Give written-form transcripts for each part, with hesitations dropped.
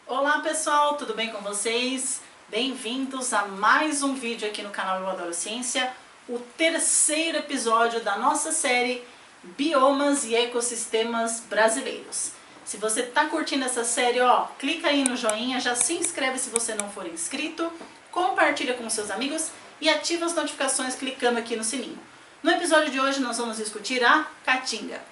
Olá pessoal, tudo bem com vocês? Bem-vindos a mais um vídeo aqui no canal Eu Adoro Ciência, o terceiro episódio da nossa série Biomas e Ecossistemas Brasileiros. Se você está curtindo essa série, clica aí no joinha, já se inscreve se você não for inscrito, compartilha com seus amigos e ativa as notificações clicando aqui no sininho. No episódio de hoje nós vamos discutir a caatinga.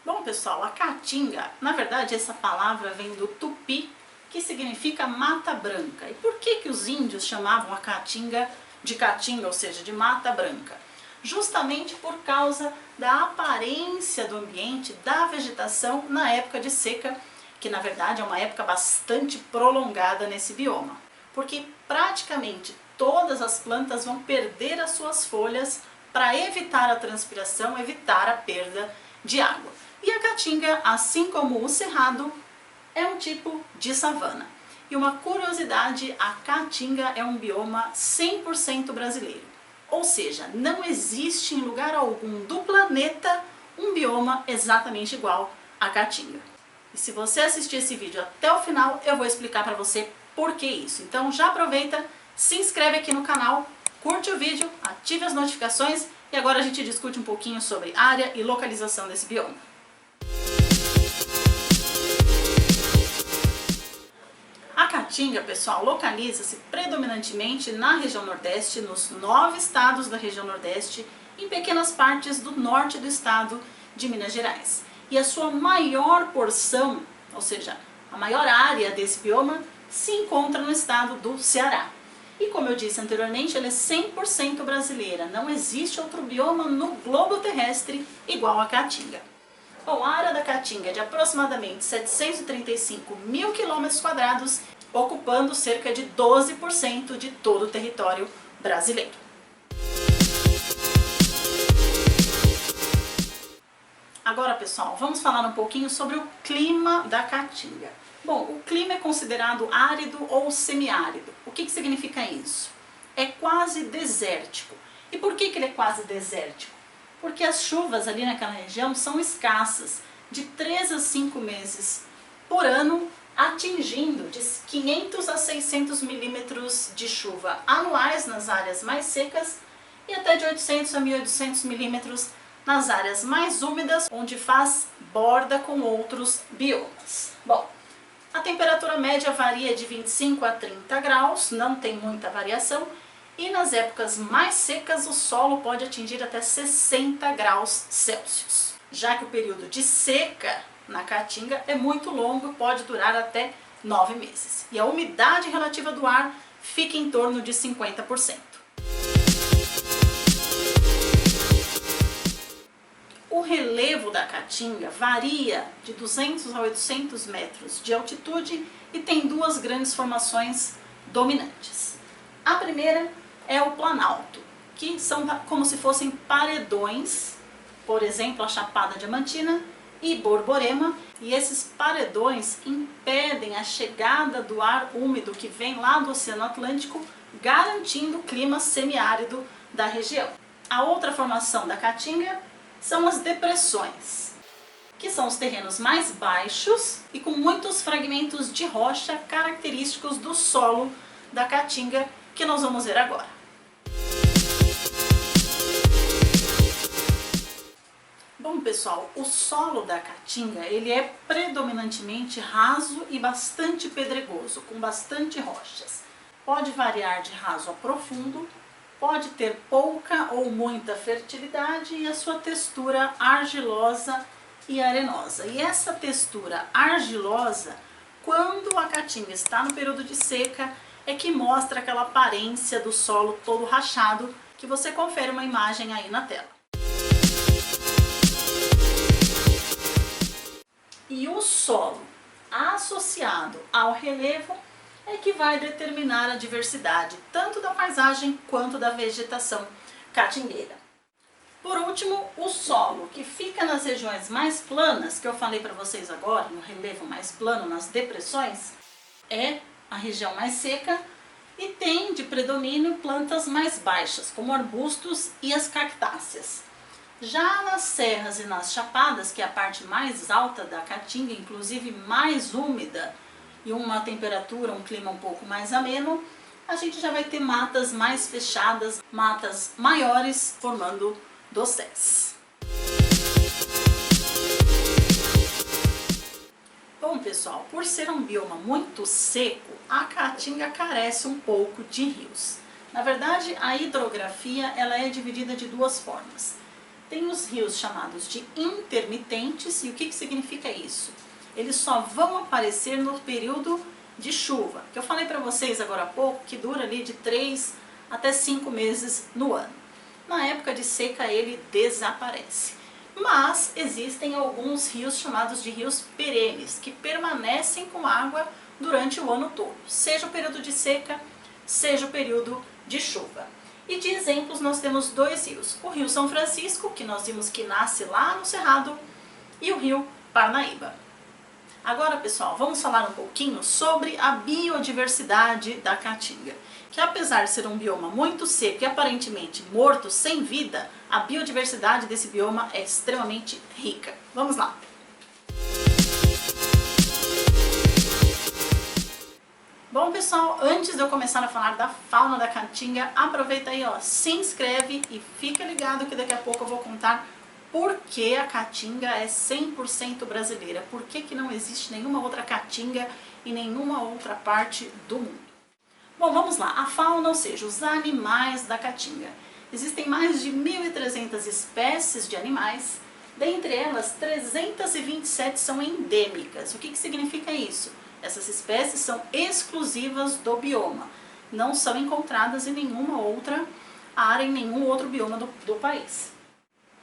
Bom pessoal, a caatinga, na verdade essa palavra vem do tupi, que significa mata branca. E por que os índios chamavam a caatinga de caatinga, ou seja, de mata branca? Justamente por causa da aparência do ambiente, da vegetação na época de seca, que na verdade é uma época bastante prolongada nesse bioma. Porque praticamente todas as plantas vão perder as suas folhas para evitar a transpiração, evitar a perda de água. E a caatinga, assim como o cerrado, é um tipo de savana. E uma curiosidade, a caatinga é um bioma 100% brasileiro. Ou seja, não existe em lugar algum do planeta um bioma exatamente igual à caatinga. E se você assistir esse vídeo até o final, eu vou explicar para você por que isso. Então já aproveita, se inscreve aqui no canal, curte o vídeo, ative as notificações e agora a gente discute um pouquinho sobre área e localização desse bioma. A caatinga, pessoal, localiza-se predominantemente na região Nordeste, nos 9 estados da região Nordeste, em pequenas partes do norte do estado de Minas Gerais. E a sua maior porção, ou seja, a maior área desse bioma, se encontra no estado do Ceará. E como eu disse anteriormente, ela é 100% brasileira. Não existe outro bioma no globo terrestre igual a caatinga. Bom, a área da caatinga é de aproximadamente 735 mil km², ocupando cerca de 12% de todo o território brasileiro. Agora, pessoal, vamos falar um pouquinho sobre o clima da caatinga. Bom, o clima é considerado árido ou semiárido. O que significa isso? É quase desértico. E por que ele é quase desértico? Porque as chuvas ali naquela região são escassas, de 3 a 5 meses por ano, atingindo de 500 a 600 milímetros de chuva anuais nas áreas mais secas e até de 800 a 1.800 milímetros nas áreas mais úmidas, onde faz borda com outros biomas. Bom, a temperatura média varia de 25 a 30 graus, não tem muita variação, e nas épocas mais secas o solo pode atingir até 60 graus Celsius. Já que o período de seca na caatinga é muito longo, pode durar até 9 meses. E a umidade relativa do ar fica em torno de 50%. O relevo da caatinga varia de 200 a 800 metros de altitude e tem duas grandes formações dominantes. A primeira é o planalto, que são como se fossem paredões, por exemplo, a Chapada Diamantina e Borborema, e esses paredões impedem a chegada do ar úmido que vem lá do Oceano Atlântico, garantindo o clima semiárido da região. A outra formação da caatinga são as depressões, que são os terrenos mais baixos e com muitos fragmentos de rocha característicos do solo da caatinga, que nós vamos ver agora. Bom pessoal, o solo da caatinga ele é predominantemente raso e bastante pedregoso, com bastante rochas. Pode variar de raso a profundo, pode ter pouca ou muita fertilidade e a sua textura argilosa e arenosa. E essa textura argilosa, quando a caatinga está no período de seca, é que mostra aquela aparência do solo todo rachado, que você confere uma imagem aí na tela. E o solo associado ao relevo é que vai determinar a diversidade, tanto da paisagem quanto da vegetação caatingueira. Por último, o solo, que fica nas regiões mais planas, que eu falei para vocês agora, no relevo mais plano, nas depressões, é a região mais seca e tem de predomínio plantas mais baixas, como arbustos e as cactáceas. Já nas serras e nas chapadas, que é a parte mais alta da Caatinga, inclusive mais úmida e uma temperatura, um clima um pouco mais ameno, a gente já vai ter matas mais fechadas, matas maiores, formando dosséis. Bom, pessoal, por ser um bioma muito seco, a Caatinga carece um pouco de rios. Na verdade, a hidrografia ela é dividida de duas formas. Tem os rios chamados de intermitentes, e o que significa isso? Eles só vão aparecer no período de chuva, que eu falei para vocês agora há pouco, que dura ali de 3 até 5 meses no ano. Na época de seca ele desaparece. Mas existem alguns rios chamados de rios perenes, que permanecem com água durante o ano todo, seja o período de seca, seja o período de chuva. E de exemplos nós temos dois rios, o Rio São Francisco, que nós vimos que nasce lá no Cerrado, e o Rio Parnaíba. Agora, pessoal, vamos falar um pouquinho sobre a biodiversidade da Caatinga, que apesar de ser um bioma muito seco e aparentemente morto, sem vida, a biodiversidade desse bioma é extremamente rica. Vamos lá! Bom, pessoal, antes de eu começar a falar da fauna da Caatinga, aproveita aí, ó, se inscreve e fica ligado que daqui a pouco eu vou contar por que a Caatinga é 100% brasileira, por que não existe nenhuma outra Caatinga em nenhuma outra parte do mundo. Bom, vamos lá, a fauna, ou seja, os animais da Caatinga. Existem mais de 1.300 espécies de animais, dentre elas 327 são endêmicas. O que significa isso? Essas espécies são exclusivas do bioma, não são encontradas em nenhuma outra área, em nenhum outro bioma do país.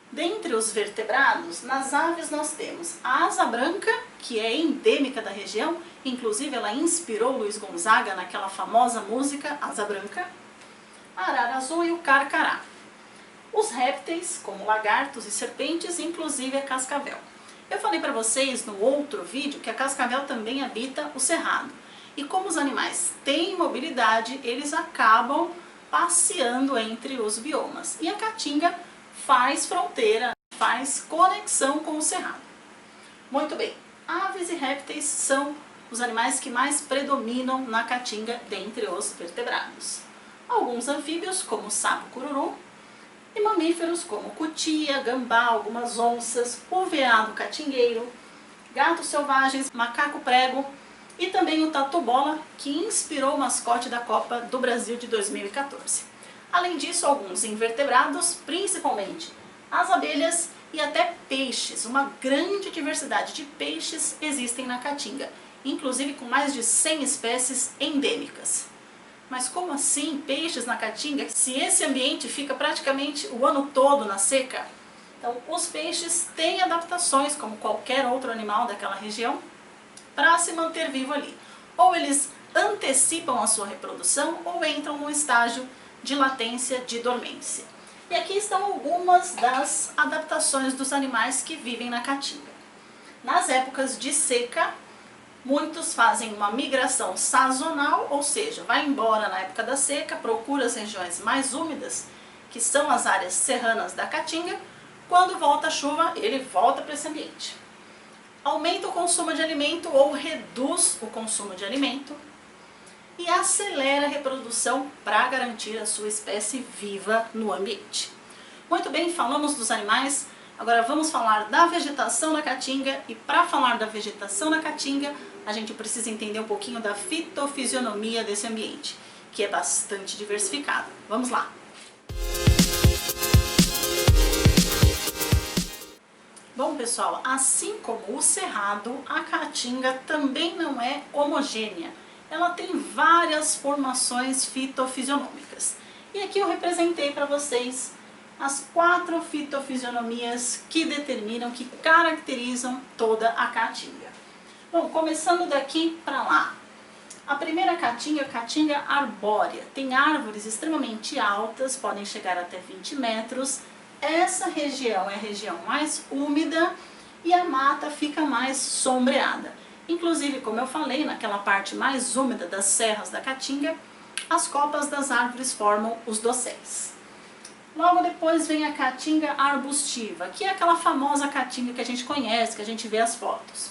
Dentre os vertebrados, nas aves nós temos a asa branca, que é endêmica da região, inclusive ela inspirou Luiz Gonzaga naquela famosa música Asa Branca, a arara azul e o carcará. Os répteis, como lagartos e serpentes, inclusive a cascavel. Eu falei para vocês no outro vídeo que a cascavel também habita o cerrado. E como os animais têm mobilidade, eles acabam passeando entre os biomas. E a Caatinga faz fronteira, faz conexão com o cerrado. Muito bem, aves e répteis são os animais que mais predominam na Caatinga dentre os vertebrados. Alguns anfíbios, como o sapo-cururu, e mamíferos como cutia, gambá, algumas onças, o veado catingueiro, gatos selvagens, macaco-prego e também o tatu-bola, que inspirou o mascote da Copa do Brasil de 2014. Além disso, alguns invertebrados, principalmente as abelhas e até peixes. Uma grande diversidade de peixes existem na Caatinga, inclusive com mais de 100 espécies endêmicas. Mas como assim peixes na Caatinga, se esse ambiente fica praticamente o ano todo na seca? Então, os peixes têm adaptações, como qualquer outro animal daquela região, para se manter vivo ali. Ou eles antecipam a sua reprodução, ou entram num estágio de latência, de dormência. E aqui estão algumas das adaptações dos animais que vivem na Caatinga. Nas épocas de seca, muitos fazem uma migração sazonal, ou seja, vai embora na época da seca, procura as regiões mais úmidas, que são as áreas serranas da Caatinga. Quando volta a chuva, ele volta para esse ambiente. Aumenta o consumo de alimento ou reduz o consumo de alimento e acelera a reprodução para garantir a sua espécie viva no ambiente. Muito bem, falamos dos animais. Agora vamos falar da vegetação da Caatinga, e para falar da vegetação da Caatinga, a gente precisa entender um pouquinho da fitofisionomia desse ambiente, que é bastante diversificado. Vamos lá! Bom, pessoal, assim como o cerrado, a Caatinga também não é homogênea. Ela tem várias formações fitofisionômicas. E aqui eu representei para vocês as 4 fitofisionomias que determinam, que caracterizam toda a Caatinga. Bom, começando daqui para lá. A primeira Caatinga, Caatinga arbórea. Tem árvores extremamente altas, podem chegar até 20 metros. Essa região é a região mais úmida e a mata fica mais sombreada. Inclusive, como eu falei, naquela parte mais úmida das serras da Caatinga, as copas das árvores formam os dosséis. Logo depois vem a caatinga arbustiva, que é aquela famosa caatinga que a gente conhece, que a gente vê as fotos.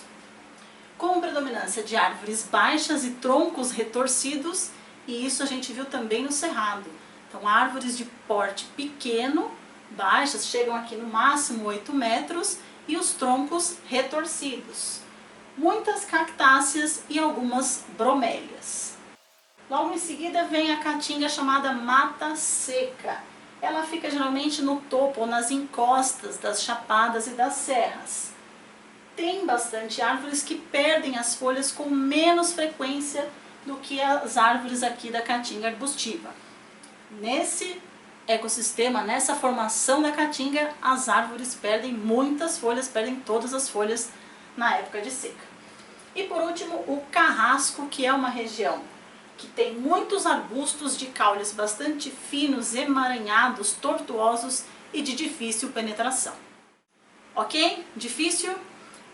Com predominância de árvores baixas e troncos retorcidos, e isso a gente viu também no cerrado. Então, árvores de porte pequeno, baixas, chegam aqui no máximo 8 metros, e os troncos retorcidos. Muitas cactáceas e algumas bromélias. Logo em seguida vem a caatinga chamada mata seca. Ela fica geralmente no topo ou nas encostas das chapadas e das serras. Tem bastante árvores que perdem as folhas com menos frequência do que as árvores aqui da caatinga arbustiva. Nesse ecossistema, nessa formação da caatinga, as árvores perdem muitas folhas, perdem todas as folhas na época de seca. E por último, o carrasco, que é uma região que tem muitos arbustos de caules bastante finos, emaranhados, tortuosos e de difícil penetração. Ok? Difícil?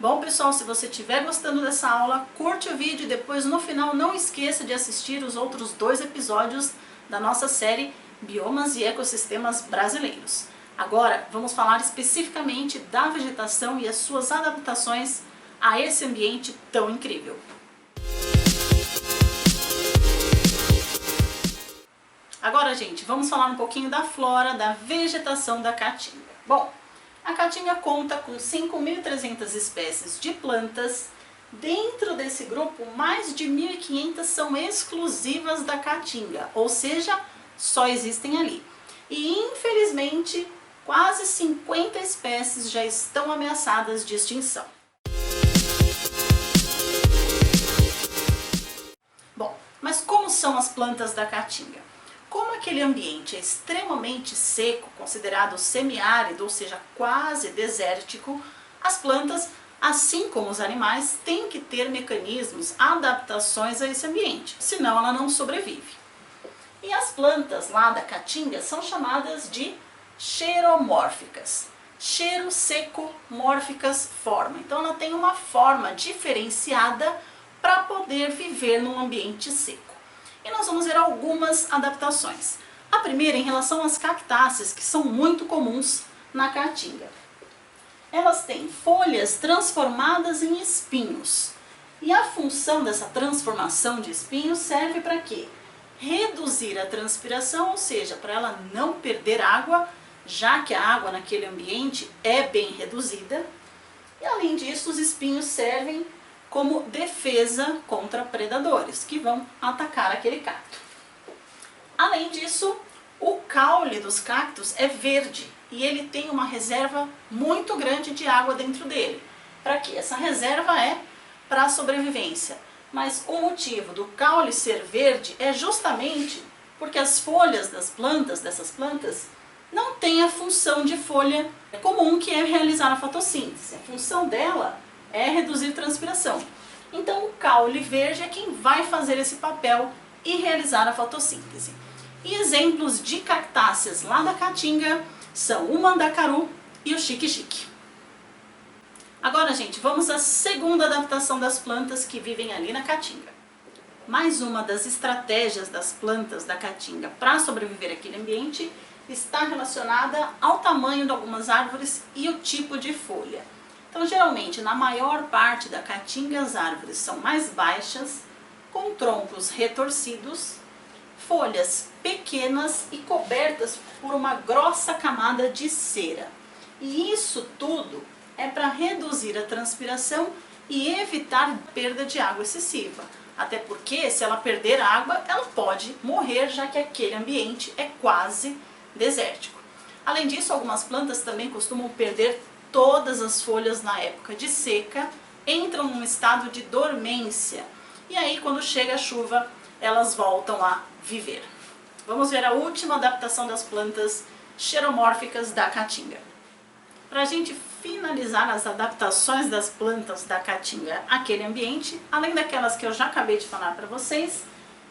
Bom, pessoal, se você estiver gostando dessa aula, curte o vídeo e depois no final não esqueça de assistir os outros 2 episódios da nossa série Biomas e Ecossistemas Brasileiros. Agora, vamos falar especificamente da vegetação e as suas adaptações a esse ambiente tão incrível. Agora, gente, vamos falar um pouquinho da flora, da vegetação da caatinga. Bom, a caatinga conta com 5.300 espécies de plantas. Dentro desse grupo, mais de 1.500 são exclusivas da caatinga, ou seja, só existem ali. E, infelizmente, quase 50 espécies já estão ameaçadas de extinção. Bom, mas como são as plantas da caatinga? Como aquele ambiente é extremamente seco, considerado semiárido, ou seja, quase desértico, as plantas, assim como os animais, têm que ter mecanismos, adaptações a esse ambiente, senão ela não sobrevive. E as plantas lá da caatinga são chamadas de xeromórficas. Cheiro seco, mórficas, forma. Então ela tem uma forma diferenciada para poder viver num ambiente seco. E nós vamos ver algumas adaptações. A primeira em relação às cactáceas, que são muito comuns na caatinga. Elas têm folhas transformadas em espinhos. E a função dessa transformação de espinhos serve para quê? Reduzir a transpiração, ou seja, para ela não perder água, já que a água naquele ambiente é bem reduzida. E além disso, os espinhos servem como defesa contra predadores que vão atacar aquele cacto. Além disso, o caule dos cactos é verde e ele tem uma reserva muito grande de água dentro dele. Para quê? Essa reserva é para a sobrevivência. Mas o motivo do caule ser verde é justamente porque as folhas dessas plantas, não têm a função de folha comum, que é realizar a fotossíntese. A função dela é reduzir transpiração. Então o caule verde é quem vai fazer esse papel e realizar a fotossíntese. E exemplos de cactáceas lá da caatinga são o mandacaru e o xique-xique. Agora, gente, vamos à segunda adaptação das plantas que vivem ali na caatinga. Mais uma das estratégias das plantas da caatinga para sobreviver àquele ambiente está relacionada ao tamanho de algumas árvores e o tipo de folha. Então, geralmente, na maior parte da caatinga, as árvores são mais baixas, com troncos retorcidos, folhas pequenas e cobertas por uma grossa camada de cera. E isso tudo é para reduzir a transpiração e evitar perda de água excessiva. Até porque, se ela perder água, ela pode morrer, já que aquele ambiente é quase desértico. Além disso, algumas plantas também costumam perder todas as folhas na época de seca, entram num estado de dormência. E aí, quando chega a chuva, elas voltam a viver. Vamos ver a última adaptação das plantas xeromórficas da caatinga. Para a gente finalizar as adaptações das plantas da caatinga àquele ambiente, além daquelas que eu já acabei de falar para vocês,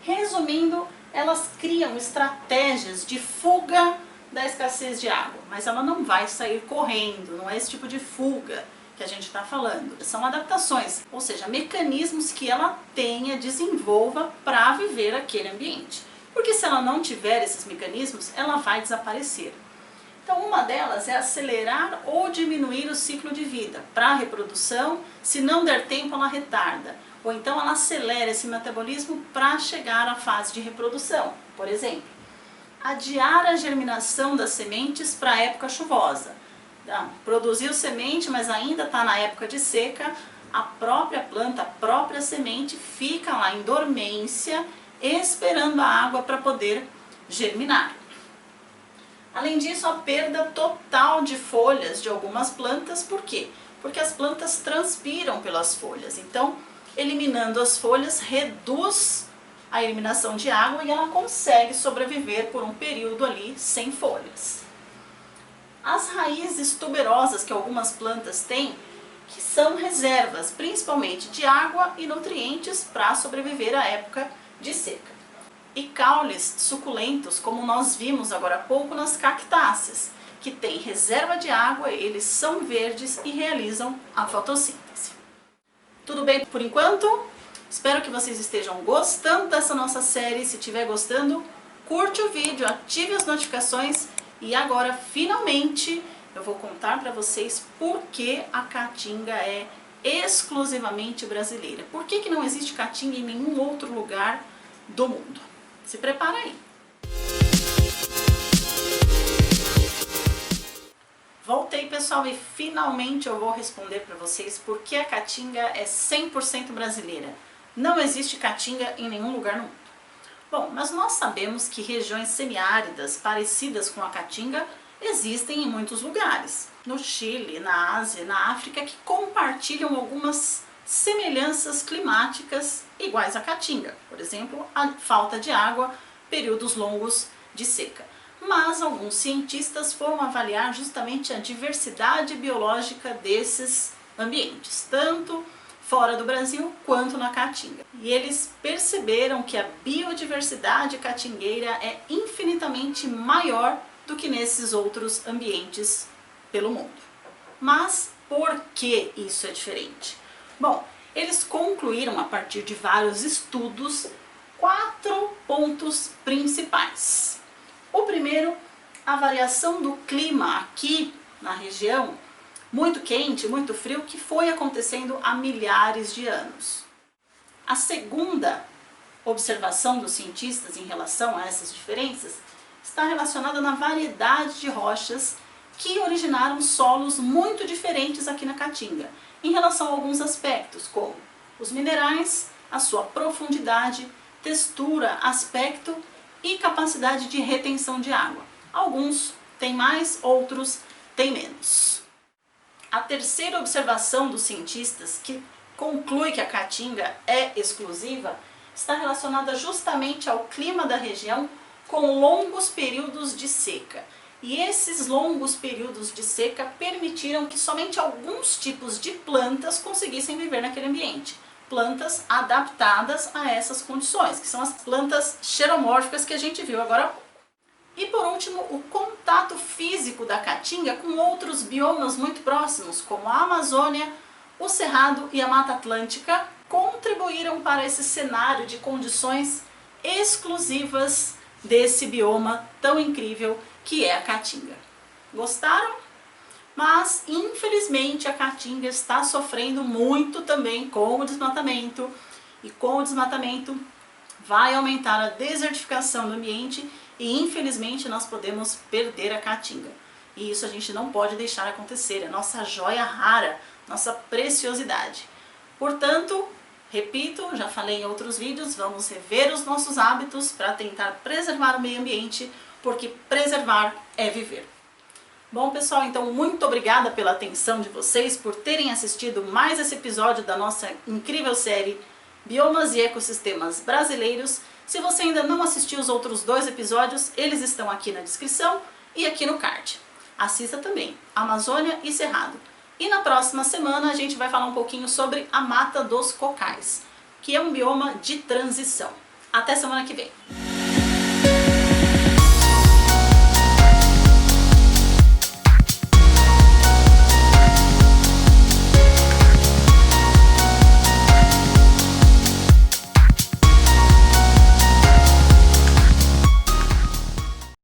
resumindo, elas criam estratégias de fuga da escassez de água, mas ela não vai sair correndo, não é esse tipo de fuga que a gente está falando. São adaptações, ou seja, mecanismos que ela tenha, desenvolva para viver aquele ambiente. Porque se ela não tiver esses mecanismos, ela vai desaparecer. Então uma delas é acelerar ou diminuir o ciclo de vida. Para a reprodução, se não der tempo ela retarda. Ou então ela acelera esse metabolismo para chegar à fase de reprodução. Por exemplo, adiar a germinação das sementes para a época chuvosa. Então, produziu semente, mas ainda está na época de seca, a própria planta, a própria semente fica lá em dormência, esperando a água para poder germinar. Além disso, a perda total de folhas de algumas plantas, por quê? Porque as plantas transpiram pelas folhas, então eliminando as folhas reduz a eliminação de água e ela consegue sobreviver por um período ali sem folhas. As raízes tuberosas que algumas plantas têm, que são reservas principalmente de água e nutrientes para sobreviver à época de seca. E caules suculentos, como nós vimos agora há pouco nas cactáceas, que têm reserva de água, eles são verdes e realizam a fotossíntese. Tudo bem por enquanto? Espero que vocês estejam gostando dessa nossa série. Se estiver gostando, curte o vídeo, ative as notificações e agora, finalmente, eu vou contar para vocês por que a caatinga é exclusivamente brasileira. Por que não existe caatinga em nenhum outro lugar do mundo? Se prepara aí! Voltei, pessoal, e finalmente eu vou responder para vocês por que a caatinga é 100% brasileira. Não existe caatinga em nenhum lugar no mundo. Bom, mas nós sabemos que regiões semiáridas parecidas com a caatinga existem em muitos lugares. No Chile, na Ásia, na África, que compartilham algumas semelhanças climáticas iguais à caatinga. Por exemplo, a falta de água, períodos longos de seca. Mas alguns cientistas foram avaliar justamente a diversidade biológica desses ambientes, tanto fora do Brasil quanto na caatinga. E eles perceberam que a biodiversidade caatingueira é infinitamente maior do que nesses outros ambientes pelo mundo. Mas por que isso é diferente? Bom, eles concluíram a partir de vários estudos 4 pontos principais. O primeiro, a variação do clima aqui na região, muito quente, muito frio, que foi acontecendo há milhares de anos. A segunda observação dos cientistas em relação a essas diferenças está relacionada na variedade de rochas que originaram solos muito diferentes aqui na caatinga, em relação a alguns aspectos, como os minerais, a sua profundidade, textura, aspecto e capacidade de retenção de água. Alguns têm mais, outros têm menos. A terceira observação dos cientistas, que conclui que a caatinga é exclusiva, está relacionada justamente ao clima da região com longos períodos de seca. E esses longos períodos de seca permitiram que somente alguns tipos de plantas conseguissem viver naquele ambiente. Plantas adaptadas a essas condições, que são as plantas xeromórficas que a gente viu agora há pouco. E por último, o contato físico da caatinga com outros biomas muito próximos, como a Amazônia, o Cerrado e a Mata Atlântica, contribuíram para esse cenário de condições exclusivas desse bioma tão incrível que é a caatinga. Gostaram? Mas, infelizmente, a caatinga está sofrendo muito também com o desmatamento, e com o desmatamento vai aumentar a desertificação do ambiente e, infelizmente, nós podemos perder a caatinga. E isso a gente não pode deixar acontecer, é nossa joia rara, nossa preciosidade. Portanto, repito, já falei em outros vídeos, vamos rever os nossos hábitos para tentar preservar o meio ambiente, porque preservar é viver. Bom, pessoal, então muito obrigada pela atenção de vocês, por terem assistido mais esse episódio da nossa incrível série Biomas e Ecossistemas Brasileiros. Se você ainda não assistiu os outros 2 episódios, eles estão aqui na descrição e aqui no card. Assista também Amazônia e Cerrado. E na próxima semana a gente vai falar um pouquinho sobre a Mata dos Cocais, que é um bioma de transição. Até semana que vem!